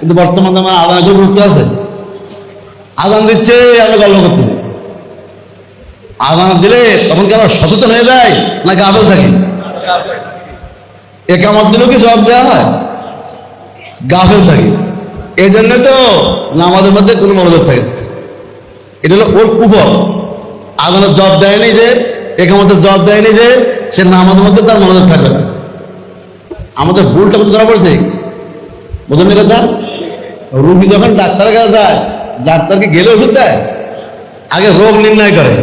কিন্তু বর্তমানে আমার আদানের খুব গুরুত্ব আছে। আদান দিচ্ছে, আমরা গল্প করতেছি। আদান দিলে তখন কি আমরা সচেতন হয়ে যায় না গাফেল থাকি? একামত দিলেও কি জবাব দেওয়া হয়? গাফেল থাকি। এই জন্য তো নামাজের মধ্যে কোনো মনোযোগ থাকে। এটা হলো ওর কুফর। আদানের জবাব দেয়নি যে, একামতের জবাব দেয়নি যে, সে নামাজের মধ্যে তার মনোযোগ থাকবে না। আমাদের ভুলটা কিন্তু ধরা পড়ছে। বোঝেন না কথা? রুগী যখন ডাক্তারের কাছে যায়, ডাক্তারকে গেলে ওষুধ দেয়, আগে রোগ নির্ণয় করে।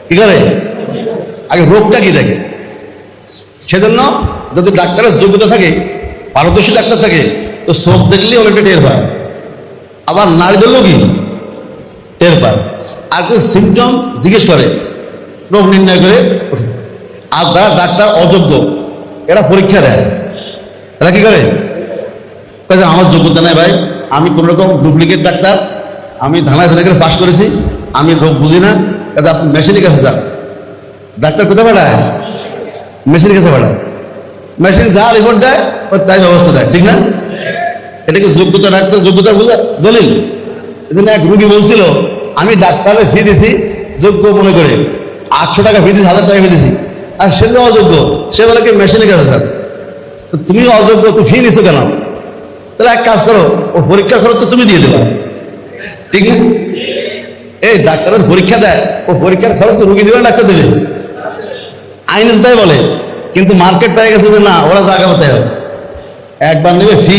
কি করে? আগে রোগটা কি দেখে। সেজন্য যদি ডাক্তারের যোগ্যতা থাকে, পারদর্শী ডাক্তার থাকে, তো চোখ দেখলেই অনেকটা টের পায়। আবার নাড়ি ধরলেও কি টের পায়। আর কিছু সিমটম জিজ্ঞেস করে, রোগ নির্ণয় করে। আর যারা ডাক্তার অযোগ্য, এরা পরীক্ষা দেয়। এরা কি করে? আমার যোগ্যতা নেই ভাই, আমি কোন রকম ডুপ্লিকেট ডাক্তার, আমি ধানায় ফেলে করে পাশ করেছি, আমি রোগ বুঝি না। কাজে আপনি মেশিনের কাছে যান। ডাক্তার কোথায় পাঠায়? মেশিনের কাছে পাঠায়। মেশিন যা রিপোর্ট দেয় ও তাই ব্যবস্থা দেয়। ঠিক না? এটাকে যোগ্যতা, ডাক্তার যোগ্যতা বুঝে দলিল। এজন্য এক রুগী বলছিল, আমি ডাক্তারের ফি দিছি যোগ্য মনে করে, 800 টাকা ফি দিছি, 1000 টাকা ফি দিছি, আর সে যে অযোগ্য, সে বলে কি মেশিনের কাছে যান। তো তুমি অযোগ্য, তুমি ফি নিছো কেন? তাহলে এক কাজ করো, ও পরীক্ষার খরচ তো তুমি দিয়ে দেবা। ঠিক না? এই ডাক্তারের পরীক্ষা দেয়, ও পরীক্ষার খরচ তো রুগী দেবে, ডাক্তার দেবে। আইনে তাই বলে, কিন্তু মার্কেট পেয়ে গেছে যে না, ওরা জায়গা হতে হবে। একবার নেবে ফি,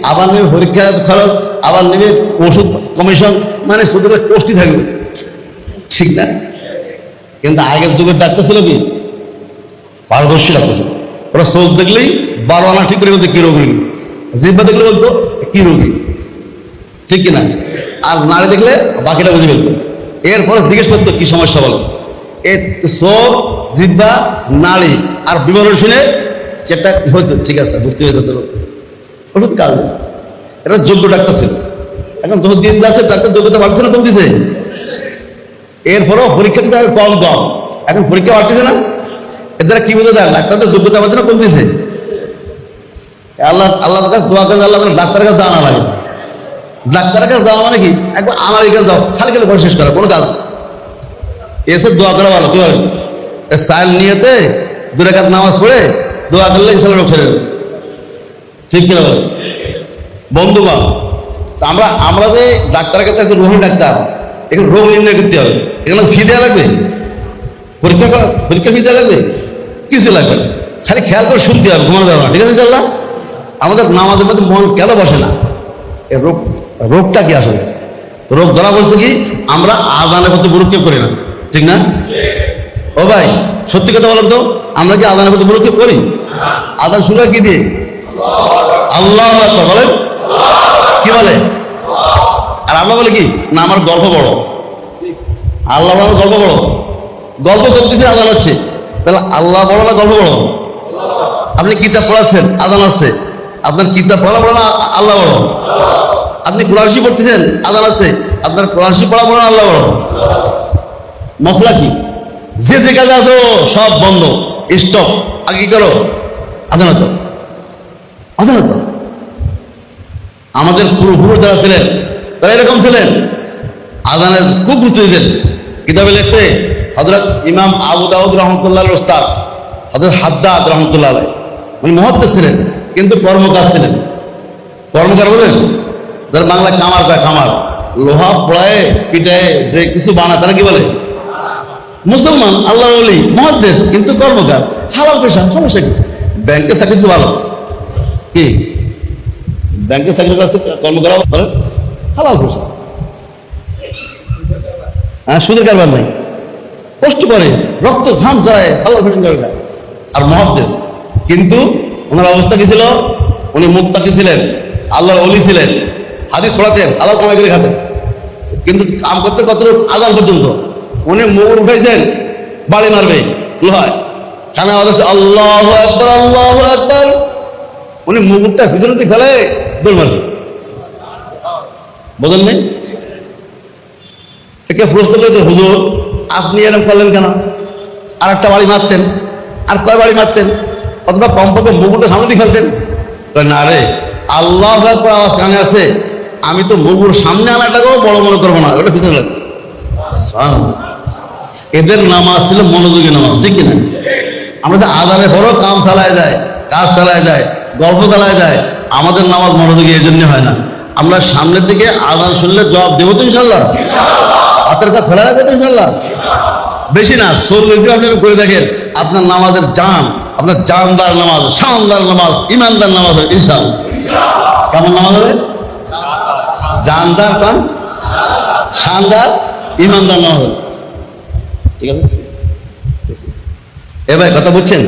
আবার নেবে পরীক্ষার খরচ, আবার নেবে ওষুধ কমিশন, মানে শুধু কোষ্টি থাকবে। ঠিক না? কিন্তু আগের যুগের ডাক্তার ছিল কি পারদর্শী ডাক্তার ছিল। ওরা চোখ দেখলেই 12 আনা ঠিক করে বলতো কি রোগী, জিহ্বা দেখলে বলতো কি রোগী। ঠিক কিনা? আর নাড়ি দেখলে বাকিটা বুঝে ফেলতো। এরপরে জিজ্ঞেস করতো কি সমস্যা বলো। এই চোখ, জিহ্বা, নাড়ি আর বিবরণ শুনে যেটা হয়তো ঠিক আছে বুঝতে পেরেছে, ওষুধ কাজ। এটা যোগ্য ডাক্তার ছিল। এখন যখন দিন যাচ্ছে ডাক্তার যোগ্যতা বাড়ছে না, কম দিছে। এরপরেও পরীক্ষা দিতে হবে কম কম, এখন পরীক্ষা বাড়তেছে না। এর দ্বারা কি বোঝা যায়? ডাক্তারদের যোগ্যতা বাড়ছে না, কম দিছে। আল্লাহর কাছে দোয়া করে, আল্লাহ ডাক্তারের কাছে যাওয়া না লাগে। ডাক্তারের কাছে যাওয়া মানে কি একবার আমার কাছে যাও, খালি খালি করে শেষ করা, কোনো কাজ। এসব দোয়া করা ভালো। কি বলেন? সাইল নিয়েতে 2 রাকাত নামাজ পড়ে দোয়া করলে ইনশাআল্লাহ রোগ ছেড়ে দেবে। ঠিক কিনা বলেন বন্ধুগণ? আমরা যে ডাক্তারের কাছে আছে, রোহন ডাক্তার, এখানে রোগ নির্ণয় করতে হবে। এখানে ফি দেওয়া লাগবে, পরীক্ষা ফি দেওয়া লাগবে, কিছু লাগবে না। খালি খেয়াল করে শুনতে হবে, ঘুমানো যাবে না। ঠিক আছে ইনশাআল্লাহ? আমাদের নামাজের মধ্যে মন কেন বসে না? এ রোগটা কি আসলে? রোগ ধরা পড়ছে কি আমরা আযানের প্রতি গুরুত্ব করি না। ঠিক না? ও ভাই সত্যি কথা বলেন তো, আমরা কি আযানের প্রতি গুরুত্ব করি? আযান শুরু হয় কি দিয়ে? আল্লাহু আকবার বলেন। কি বলে? আর আমরা বলে কি না আমার গল্প বড়। আল্লাহ বড়, গল্প বড়। গল্প চলতেছে, আযান হচ্ছে। তাহলে আল্লাহ বড় না গল্প বড়? আপনি কিতাব পড়াচ্ছেন, আযান হচ্ছে। আপনার কিতাব পড়া বড় না আল্লাহ বড়? আপনি কোরআন শরীফ পড়তেছেন, আযান আছে। আপনার কোরআন শরীফ পড়া বড় না আল্লাহ বড়? মশলা কি? যে কাজে আছো সব বন্ধ, স্টপ। আগে কি করো? আযান হতো, আযান হতো। আমাদের পূর্বপুরুষ যারা ছিলেন তারা এরকম ছিলেন, আযানের খুব গুরুত্ব দিতেন। কিতাবে লেখছে হযরত ইমাম আবু দাউদ রহমতুল্লাহর ওস্তাদ হযরত হাদ্দাদ রহমতুল্লাহ আলাইহি, মানে মুহাদ্দিস ছিলেন, কিন্তু কর্মকার ছিলেন। কর্মকার বলেন যারা বাংলা কামার কয়, কামার লোহা পোড়ায় পিটায় যে কিছু বানায় তারা কি বলে? মুসলমান, আল্লাহর ওলি, মুহাদ্দিস, কিন্তু কর্মকার, হালাল পেশা। সমস্যা কি? ব্যাংকের চাকরি তো ভালো। কি ব্যাংকের চাকরি করছে কর্মকার বলেন হালাল পেশা। হ্যাঁ, সুদের কারবার নাই, কষ্ট করে রক্ত ঘাম ঝরায় হালাল পেশা করে। আর মুহাদ্দিস, কিন্তু ওনার অবস্থা কি ছিল? উনি মুত্তাকি ছিলেন, আল্লাহর ওলি ছিলেন, হাদিস পড়াতেন, হালাল কামাই করে খাতেন, কিন্তু কাম করতে কত আযান পর্যন্ত। উনি মুগুর উঠাইছেন, বাড়ি মারবে লোহায়, খানা আওয়াজ হচ্ছে আল্লাহু আকবার, আল্লাহু আকবার। উনি মুগুরটা পিছনে দিয়ে ফেলে দৌড় মারছে। বোঝেন নেই? থেকে প্রশ্ন করেছে, হুজুর আপনি এরকম করলেন কেন? আর একটা বাড়ি মারতেন, আর কয় বাড়ি মারতেন, অথবা কমপক্ষে মুগুরটা সামনে দিয়ে ফেলতেন। না রে, আল্লাহু আকবার আওয়াজ কানে আসছে, আমি তো মুখের সামনে আনাটাকেও বড় মনে করবো না, ওটা পিছনে লাগবে। এদের নামাজ ছিল মনোযোগী নামাজ, ঠিক কিনা? আমরা যে আজানে বড় কাম চালায় যায়, কাজ চালায় যায়, গল্প চালায় যায়, আমাদের নামাজ মনোযোগী এই জন্য হয় না। আমরা সামনের দিকে আজান শুনলে জবাব দেবো তো ইনশাল্লাহ, হাতের কাজ ফেলা রাখবো তো ইনশাল্লাহ। বেশি না, 40 দিন আপনি করে দেখেন, আপনার নামাজের জান, আপনার জানদার নামাজ, শানদার নামাজ, ইমানদার নামাজ হবে ইনশাল্লাহ। কেমন নামাজ হবে? জানদার পান, শানদার, ইমানদার নামাজ হবে। ঠিক আছে? এ ভাই কথা বুঝছেন?